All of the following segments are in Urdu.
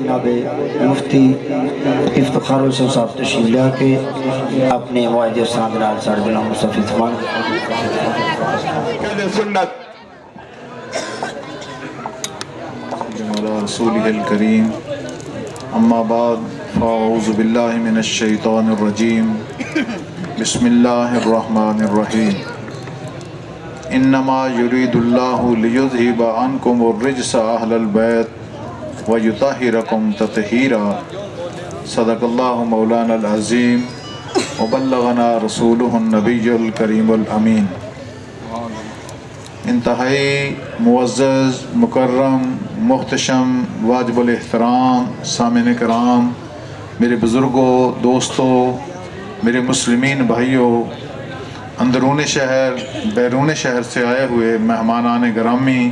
جناب مفتی افتخار حسین صاحب تشریف لے کے اپنے موعظے اسلام نال ساڑھ بلا مصطفی فرمان سنت جمال رسولہ الکریم اما بعد فاعوذ باللہ من الشیطان الرجیم بسم اللہ الرحمن الرحیم انما یرید اللہ لیذہب عنکم الرجس اہل البیت ویطہرکم تطہیرا صدق اللہ مولانا العظیم وبلغنا رسولہ النبی الکریم الامین۔ انتہائی معزز مکرم محتشم واجب الاحترام سامعین کرام، میرے بزرگوں، دوستوں، میرے مسلمین بھائیوں، اندرون شہر بیرون شہر سے آئے ہوئے مہمانان گرامی،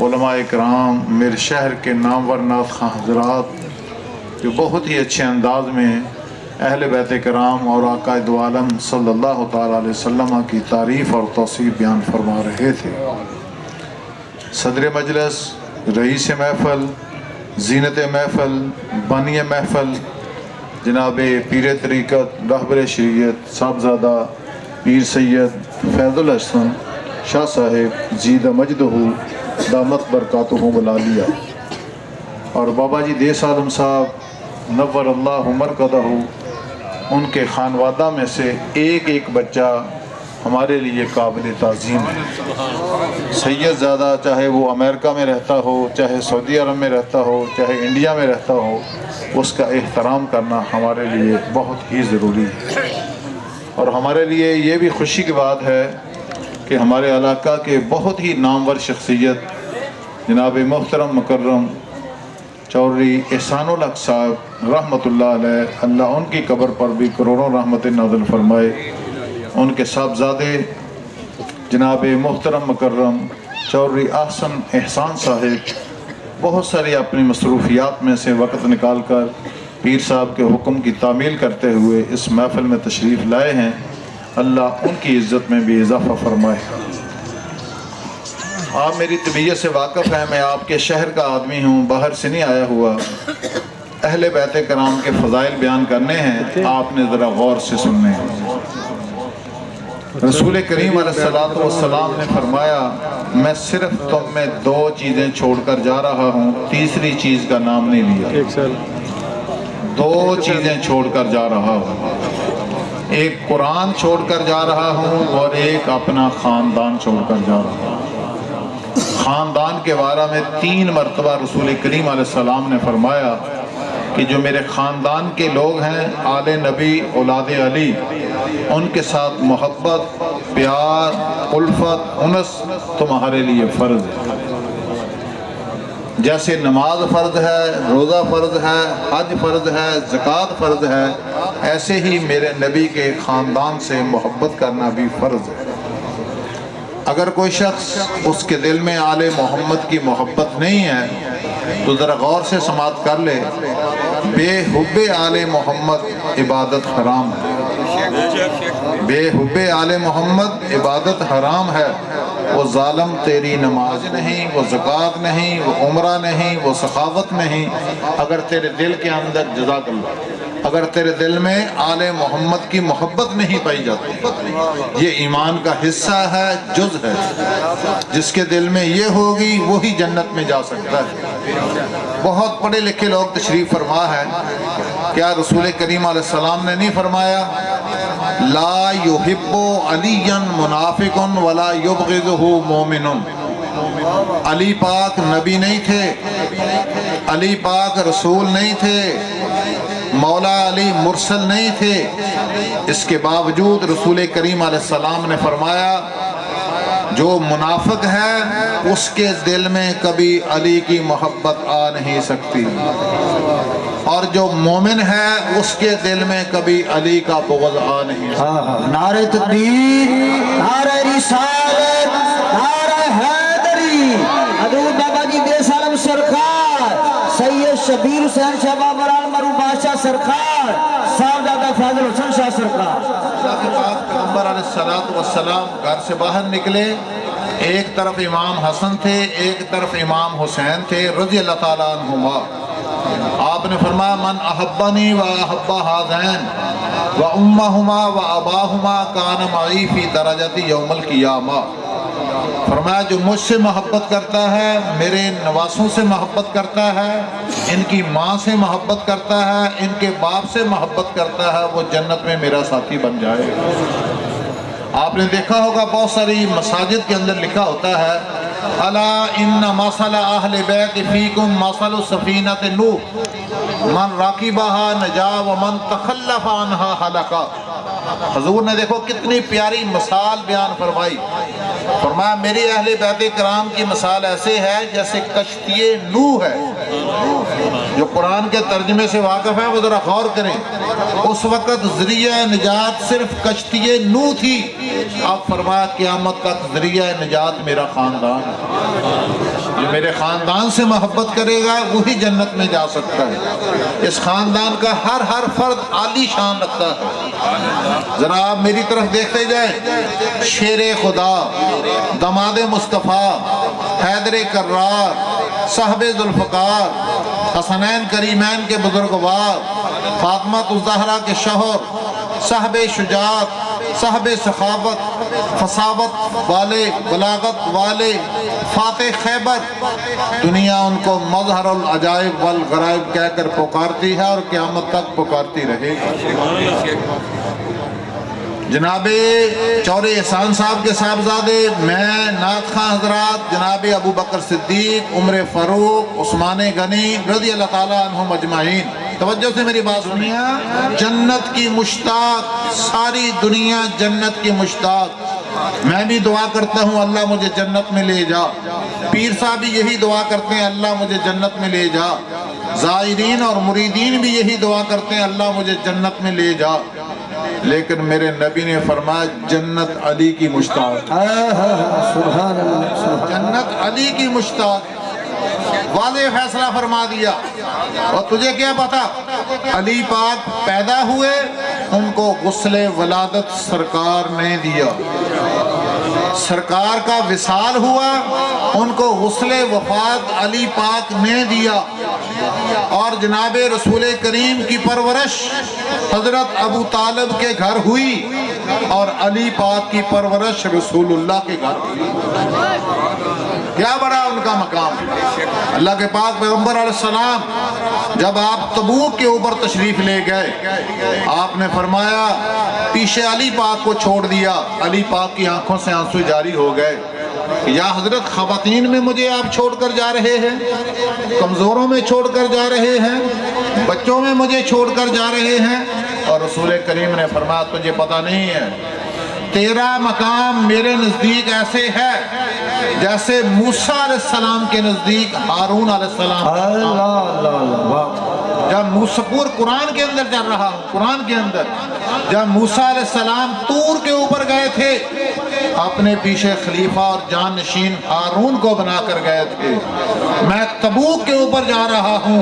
علماء کرام، میرے شہر کے نامور نعت خواں حضرات جو بہت ہی اچھے انداز میں اہل بیت کرام اور آقا دو عالم صلی اللہ تعالیٰ علیہ وسلم کی تعریف اور توصیف بیان فرما رہے تھے۔ صدر مجلس، رئیس محفل، زینت محفل، بانی محفل، جناب پیر طریقت رہبر شریعت صاحبزادہ پیر سید فیض الحسن شاہ صاحب زید مجدہ دامت برکاتہ العالیہ، اور بابا جی دیس عالم صاحب نور اللہ مرکزہ، ان کے خانوادہ میں سے ایک ایک بچہ ہمارے لیے قابل تعظیم ہے۔ سید زادہ چاہے وہ امریکہ میں رہتا ہو، چاہے سعودی عرب میں رہتا ہو، چاہے انڈیا میں رہتا ہو، اس کا احترام کرنا ہمارے لیے بہت ہی ضروری ہے۔ اور ہمارے لیے یہ بھی خوشی کی بات ہے کہ ہمارے علاقہ کے بہت ہی نامور شخصیت جناب محترم مکرم چودھری احسان الحق صاحب رحمۃ اللہ علیہ، اللہ ان کی قبر پر بھی کروڑوں رحمت نازل فرمائے، ان کے صاحبزادے جناب محترم مکرم چودھری احسن احسان صاحب بہت ساری اپنی مصروفیات میں سے وقت نکال کر پیر صاحب کے حکم کی تعمیل کرتے ہوئے اس محفل میں تشریف لائے ہیں، اللہ ان کی عزت میں بھی اضافہ فرمائے۔ آپ میری طبیعت سے واقف ہیں، میں آپ کے شہر کا آدمی ہوں، باہر سے نہیں آیا ہوا۔ اہل بیت کرام کے فضائل بیان کرنے ہیں، آپ نے ذرا غور سے سننے ہیں۔ رسول کریم علیہ السلام نے فرمایا میں صرف تم میں دو چیزیں چھوڑ کر جا رہا ہوں، تیسری چیز کا نام نہیں لیا۔ دو چیزیں چھوڑ کر جا رہا ہوں، ایک قرآن چھوڑ کر جا رہا ہوں اور ایک اپنا خاندان چھوڑ کر جا رہا ہوں۔ خاندان کے بارے میں 3 مرتبہ رسول کریم علیہ السلام نے فرمایا کہ جو میرے خاندان کے لوگ ہیں، آل نبی اولاد علی، ان کے ساتھ محبت، پیار، الفت، انس تمہارے لیے فرض ہے۔ جیسے نماز فرض ہے، روزہ فرض ہے، حج فرض ہے، زکوٰۃ فرض ہے، ایسے ہی میرے نبی کے خاندان سے محبت کرنا بھی فرض ہے۔ اگر کوئی شخص اس کے دل میں آل محمد کی محبت نہیں ہے تو ذرا غور سے سماعت کر لے، بے حب آل محمد عبادت حرام ہے۔ بے حب آل محمد عبادت حرام ہے۔ وہ ظالم تیری نماز نہیں، وہ زکوٰۃ نہیں، وہ عمرہ نہیں، وہ سخاوت نہیں، اگر تیرے دل کے اندر جزاک اللہ اگر تیرے دل میں آل محمد کی محبت نہیں پائی جاتی، یہ ایمان کا حصہ ہے، جز ہے۔ جس کے دل میں یہ ہوگی وہی جنت میں جا سکتا ہے۔ بہت پڑھے لکھے لوگ تشریف فرما ہے، کیا رسول کریم علیہ السلام نے نہیں فرمایا لا یحب علی منافق ولا یبغضہ مومن؟ علی پاک نبی نہیں تھے، علی پاک رسول نہیں تھے، مولا علی مرسل نہیں تھے، اس کے باوجود رسول کریم علیہ السلام نے فرمایا جو منافق ہے اس کے دل میں کبھی علی کی محبت آ نہیں سکتی، اور جو مومن ہے اس کے دل میں کبھی علی کا بغض آ نہیں سکتا۔ نعرہ تکبیر، نعرہ رسالت، نعرہ حیدری، حضور بابا جی دیس عالم سرکار، سید شبیر حسین شاہ بابرال مرو بادشاہ سرکار، صاحبزادہ فیض الحسن شاہ سرکار۔ پیغمبر علیہ السلام گھر سے باہر نکلے، ایک طرف امام حسن تھے، ایک طرف امام حسین تھے رضی اللہ تعالیٰ عنہما۔ آپ نے فرمایا من احبنی و احب ہذین و امہما و اباہما کان معی فی درجۃ یوم القیامہ۔ فرمایا جو مجھ سے محبت کرتا ہے، میرے نواسوں سے محبت کرتا ہے، ان کی ماں سے محبت کرتا ہے، ان کے باپ سے محبت کرتا ہے، وہ جنت میں میرا ساتھی بن جائے گا۔ آپ نے دیکھا ہوگا بہت ساری مساجد کے اندر لکھا ہوتا ہے الا ان مثل اہل بیت فیکم مثل سفینۃ نوح من راکبہا نجا ومن تخلف عنہا ہلکا۔ حضور نے دیکھو کتنی پیاری مثال بیان فرمائی۔ فرمایا میری اہل بیت کرام کی مثال ایسے ہے جیسے کشتی نوح ہے۔ جو قرآن کے ترجمے سے واقف ہے وہ ذرا غور کریں، اس وقت ذریعہ نجات صرف کشتی نوح تھی، اب فرمایا قیامت تک ذریعہ نجات میرا خاندان ہے۔ جو میرے خاندان سے محبت کرے گا وہی جنت میں جا سکتا ہے۔ اس خاندان کا ہر فرد عالی شان رکھتا ہے۔ ذرا آپ میری طرف دیکھتے جائیں، شیر خدا، دماد مصطفیٰ، حیدر کرار، صاحب ذوالفقار، حسنین کریمین کے بزرگوار، فاطمہ الزہرا کے شوہر، صاحب شجاعت، صاحب سخاوت، فصاوت والے، بلاغت والے، فاتح خیبر، دنیا ان کو مظہر العجائب والغرائب کہہ کر پکارتی ہے اور قیامت تک پکارتی رہے گی۔ جناب چور احسان صاحب کے صاحبزادے، میں، نعت خواں حضرات، جناب ابو بکر صدیق، عمر فاروق، عثمان غنی رضی اللہ تعالیٰ عنہم اجمعین، توجہ سے میری بات سنیے، جنت کی مشتاق، ساری دنیا جنت کی مشتاق۔ میں بھی دعا کرتا ہوں اللہ مجھے جنت میں لے جا، پیر صاحب بھی یہی دعا کرتے ہیں اللہ مجھے جنت میں لے جا، زائرین اور مریدین بھی یہی دعا کرتے ہیں اللہ مجھے جنت میں لے جا، لیکن میرے نبی نے فرمایا جنت علی کی مشتاق، سبحان اللہ، جنت علی کی مشتاق۔ واضح فیصلہ فرما دیا۔ اور تجھے کیا پتا، علی پاک پیدا ہوئے ان کو غسل ولادت سرکار نے دیا، سرکار کا وصال ہوا ان کو غسل وفات علی پاک نے دیا، اور جناب رسول کریم کی پرورش حضرت ابو طالب کے گھر ہوئی اور علی پاک کی پرورش رسول اللہ کے گھر ہوئی۔ کیا بڑا ان کا مقام۔ اللہ کے پاک پیغمبر علیہ السلام جب آپ تبوک کے اوپر تشریف لے گئے، آپ نے فرمایا پیچھے علی پاک کو چھوڑ دیا، علی پاک کی آنکھوں سے آنسو جاری ہو گئے، یا حضرت خواتین میں مجھے آپ چھوڑ کر جا رہے ہیں، کمزوروں میں چھوڑ کر جا رہے ہیں، بچوں میں مجھے چھوڑ کر جا رہے ہیں۔ اور رسول کریم نے فرمایا تجھے پتہ نہیں ہے، تیرا مقام میرے نزدیک ایسے ہے جیسے موسیٰ علیہ السلام کے نزدیک ہارون علیہ السلام۔ جب موسیٰ، پور قرآن کے اندر چل رہا ہوں، قرآن کے اندر جب موسیٰ علیہ السلام طور کے اوپر گئے تھے، اپنے پیچھے خلیفہ اور جانشین ہارون کو بنا کر گئے تھے، میں تبوک کے اوپر جا رہا ہوں،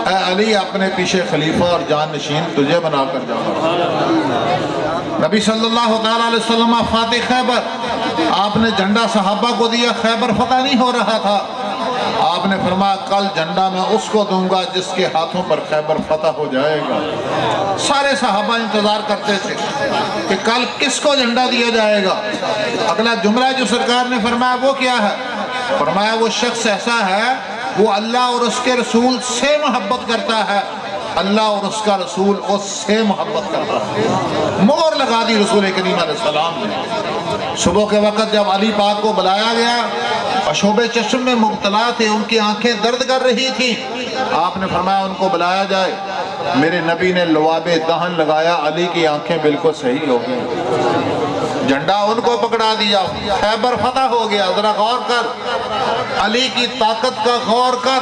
اے علی اپنے پیچھے خلیفہ اور جانشین تجھے بنا کر جا رہا ہوں۔ نبی صلی اللہ علیہ وسلم فاتح خیبر، آپ نے جھنڈا صحابہ کو دیا، خیبر فتح نہیں ہو رہا تھا، آپ نے فرمایا کل جھنڈا میں اس کو دوں گا جس کے ہاتھوں پر خیبر فتح ہو جائے گا۔ سارے صحابہ انتظار کرتے تھے کہ کل کس کو جھنڈا دیا جائے گا۔ اگلا جملہ جو سرکار نے فرمایا وہ کیا ہے؟ فرمایا وہ شخص ایسا ہے وہ اللہ اور اس کے رسول سے محبت کرتا ہے، اللہ اور اس کا رسول اس سے محبت کرتا ہے۔ مہر لگا دی رسول کریم علیہ السلام نے۔ صبح کے وقت جب علی پاک کو بلایا گیا، اشوب چشم میں مبتلا تھے، ان کی آنکھیں درد کر رہی تھیں، آپ نے فرمایا ان کو بلایا جائے۔ میرے نبی نے لواب دہن لگایا، علی کی آنکھیں بالکل صحیح ہو گئی، جھنڈا ان کو پکڑا دیا، خیبر فتح ہو گیا۔ ذرا غور کر، علی کی طاقت کا غور کر،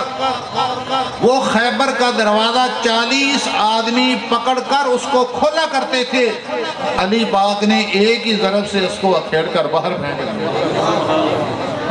وہ خیبر کا دروازہ 40 آدمی پکڑ کر اس کو کھولا کرتے تھے، علی پاک نے ایک ہی ضرب سے اس کو اکھیڑ کر باہر پھینک دیا۔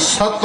7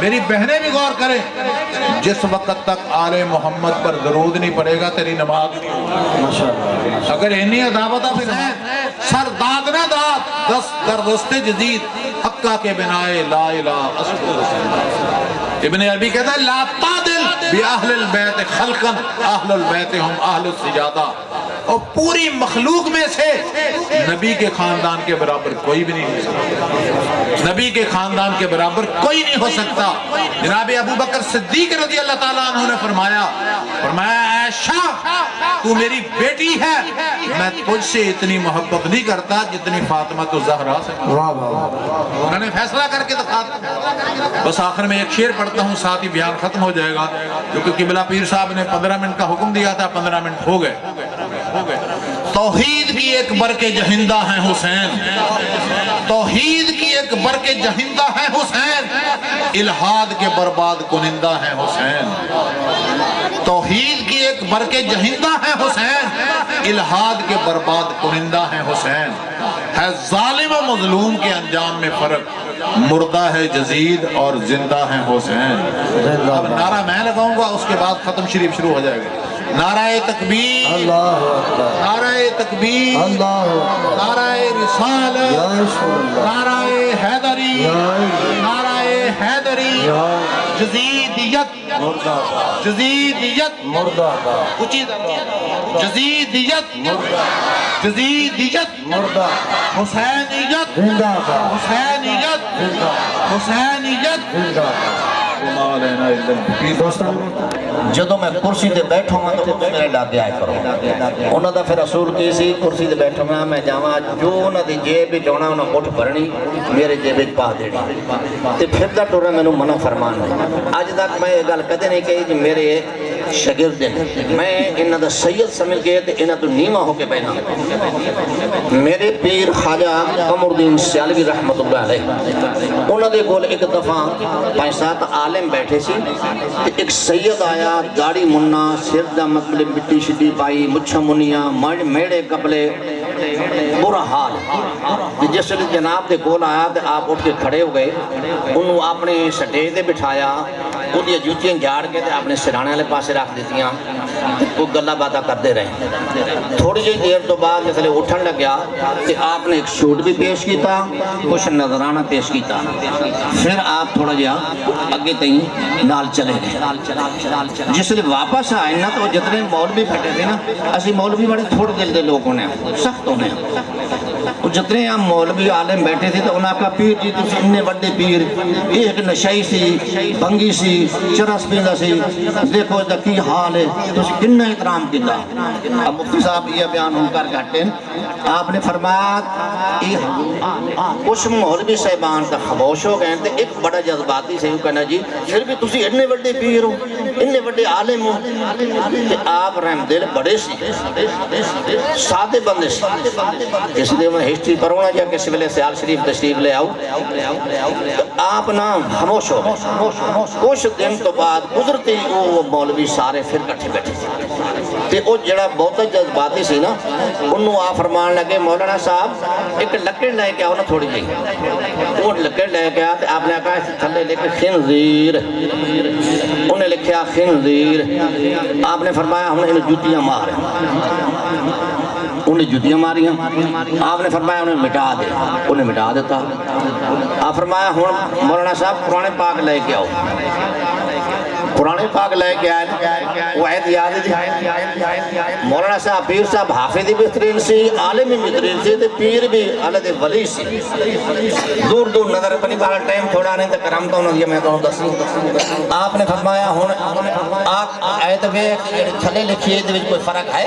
میری بہنیں بھی غور کریں، جس وقت تک آل محمد پر درود نہیں پڑے گا تیری نماز نہیں ہوگی۔ اگر اینی عداوت پھر ہے سر داد نہ داد دست در دست جدید حقہ کے بنائے لا الہ استغفر۔ ابن عربی کہتا ہے لا تعدل بی اہل البیت خلقا اہل البیت ہم اہل السجادہ، اور پوری مخلوق میں سے نبی کے خاندان کے برابر کوئی بھی نہیں ہو سکتا، نبی کے خاندان کے برابر کوئی نہیں ہو سکتا۔ جناب ابو بکر صدیق رضی اللہ تعالیٰ عنہ نے فرمایا عائشہ تو میری بیٹی ہے، میں تجھ سے اتنی محبت نہیں کرتا جتنی فاطمہ تو زہرا سے۔ انہوں نے فیصلہ کر کے دکھا دیا۔ بس آخر میں ایک شعر پڑھتا ہوں، ساتھ ہی بیان ختم ہو جائے گا، کیونکہ قبلہ پیر صاحب نے 15 منٹ کا حکم دیا تھا، 15 منٹ ہو گئے۔ توحید کی ایک برق جہندہ ہے حسین، توحید کی ایک برق جہندہ ہے حسین، الہاد کے برباد کنندہ ہے حسین۔ توحید کی ایک برق جہندہ ہے حسین، الہاد کے برباد کنندہ ہے حسین۔ ہے ظالم و مظلوم کے انجام میں فرق، مردہ ہے جزید اور زندہ ہے حسین۔ اب نعرہ میں لگاؤں گا، اس کے بعد ختم شریف شروع ہو جائے گا۔ نعرہ تکبیر، اللہ اکبر، نعرہ تکبیر، اللہ اکبر، نعرہ رسالت، یا رسول اللہ، نعرہ حیدری، نعرہ حیدری، جزیدیت، جزیدیت، مردہ آباد، اونچی درجہ، جزیدیت، جزیدیت، مردہ، حسینیت، زندہ آباد، حسینیت، حسینیت، زندہ آباد۔ جدو میں کرسی تے بیٹھوں گا تو میرے لاگے آئے کرو۔ انہوں دا پھر رسول کی سی کرسی تے بیٹھوں گا میں جاواں جو انہوں دی جیب جونا انہوں مٹھ بھرنی میرے جیب پا دینی تے پھر دا ٹورا میں نو منع فرمانا۔ آج تک میں یہ گل کدے نہیں کہی کہ میرے شاگرد ہیں، میں انہوں دا سید سمجھ کے تے انہوں تو نیمہ ہو کے بینا۔ میرے پیر خواجہ قمر الدین سیالوی رحمت اللہ علیہ، انہوں دے کول ایک دفعہ 5-7 عالم بیٹھے سی، ایک سید آیا گاڑی مننا، سر دا مطلب مٹی شٹی پائی، مچھا منیاں، میڑے کپڑے، برا حال۔ جس وقت جناب دے کول آیا تو آپ اٹھ کے کھڑے ہو گئے، انہوں اپنے سٹے دے بٹھایا، انہوں جوتیاں جھاڑ کے اپنے سرانے والے پاسے رکھ دیتیاں، کوئی گلہ باتہ کرتے رہے۔ تھوڑی جی دیر تو بعد جس لئے اٹھن لگ گیا کہ آپ نے ایک شوٹ بھی پیش کیتا، کچھ نظرانہ پیش کیتا، پھر آپ تھوڑا جہا اگے تئیں نال چلے گئے۔ جس لئے واپس آئے نا تو جتنے مولوی پھٹے تھے نا، اسی مولوی بڑے تھوڑے دل دے لوگ ہونے ہیں، سخت ہونے ہیں۔ جتنے ہم مولوی عالم بیٹھے تھے تو انہاں کا پیر جی تو اننے وڈے پیر، ایک نشائی سی، بھنگی سی، چرس پیندہ سی، دیکھو دا کی حال ہے، تو کنہ احترام کیتا۔ اب مفتی صاحب یہ بیان ہو کر کہتے ہیں، آپ نے فرمایا کچھ مولوی صاحبان تا خاموش ہو گئے تھے، ایک بڑا جذباتی سے کہنا جی پھر بھی تسی اتنے بڑے پیر ہو، اتنے بڑے عالم ہو، کہ آپ رحم دل بڑے سی، سادے بندے سی۔ اس لیے میں ہسٹری پڑھوں یا کسی ویلے سیال شریف تشریف لے آؤ، آپ نا خاموش ہو گئے۔ کچھ دن تو بعد گزرتے ہی وہ مولوی سارے پھر کٹھے بیٹھے تے وہ جڑا بہت جذباتی سی نا، انہوں آپ فرمان لگے مولانا صاحب ایک لکڑ لے کے آؤ نا تھوڑی جی، وہ لکڑ لے کے آتے آپ نے کہا تھلے لے کے خنزیر، انہیں لکھیا خنزیر، آپ نے فرمایا ہم نے انہیں جوتیاں مارے، انہیں جوتیاں ماری ہیں، آپ نے فرمایا انہیں مٹا دے، انہیں مٹا دیتا۔ آپ فرمایا ہوں مولانا صاحب قرآن پاک لے کے آؤ، قرآن پاک لے کے آئے، وہ آیت یاد ہے مولانا صاحب پیر صاحب حافظ بھی بہترین سی، عالم بھی بہترین سی، پیر بھی اللہ دے ولی سی، دور دور نظر اپنی بارا ٹائم تھوڑا نہیں تو کرم تو انہوں نے میں تو دس۔ آپ نے فرمایا ہوں آپ آیت میں تھلے لکھیے دے کوئی فرق ہے؟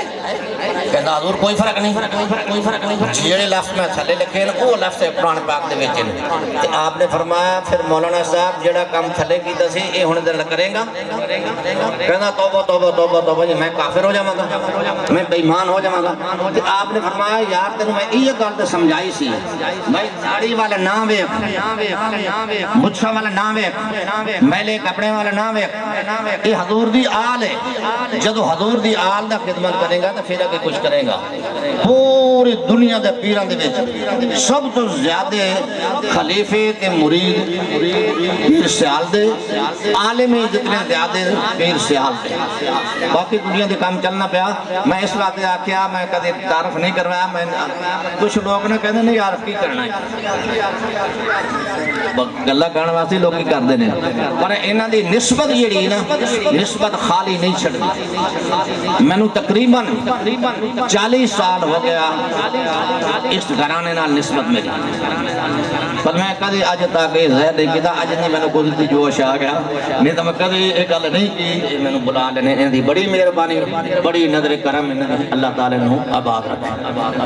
کہنا حضور کوئی فرق نہیں، جیڑے لفظ میں تھلے لکھے نا وہ لفظ ہے قرآن پاک دے وچ۔ آپ نے فرمایا پھر مولانا صاحب جڑا کام تھلے کیتا سی اے ہن دل کرے گا، کہنا توبہ توبہ توبہ توبہ جی میں کافر ہو جاواں گا میں بے ایمان ہو جاواں گا تے آپ نے فرمایا یار تینوں میں یہ گل تے سمجھائی سی بھائی داڑھی والا نہ ویکھ مچھاں والا نہ ویکھ میلے کپڑے والا نہ ویکھ یہ حضور دی آل ہے جدو حضور دی آل دا خدمت کرے گا تو پھر اگے کچھ کرے گا پوری دنیا دے پیران دے وچ سب تو زیادہ خلیفے تے مرید پیر سیال دے عالم جتنے زیادہ پیر سیال دے باقی دنیا دے کام چلنا پیا میں اس واسطے آکھیا میں کدی تعارف نہیں کروایا میں کچھ لوگ نے کہندے نہیں یار کی کرنا ہے گلا کرن واسطے لوگ کی کردے نے پر انہاں دی نسبت جیڑی نا نسبت خالی نہیں چھڑدی مینوں تقریباً 40 سال ہو گیا اس گھرانے نال نسبت میری پر میں کدی اج تک یہ ظاہر نہیں کیتا اج نہیں مینوں کوئی جوش آ گیا نہیں تو میں کدی یہ گل نہیں کی مینوں بلا لینے ان دی بڑی مہربانی بڑی نظر کرم اللہ تعالی نو آباد رکھے